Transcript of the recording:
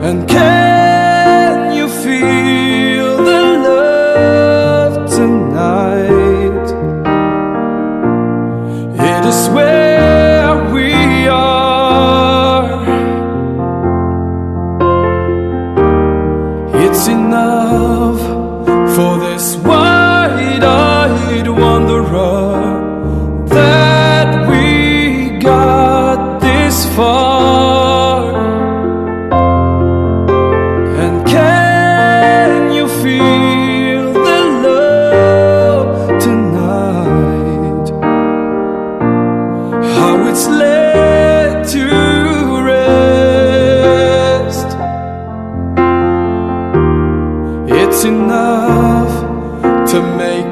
And can you feel the love tonight? It is where we are. It's enough for this wide-eyed wanderer that we got this far. And can you feel the love tonight? How it's led to rest. It's enough to make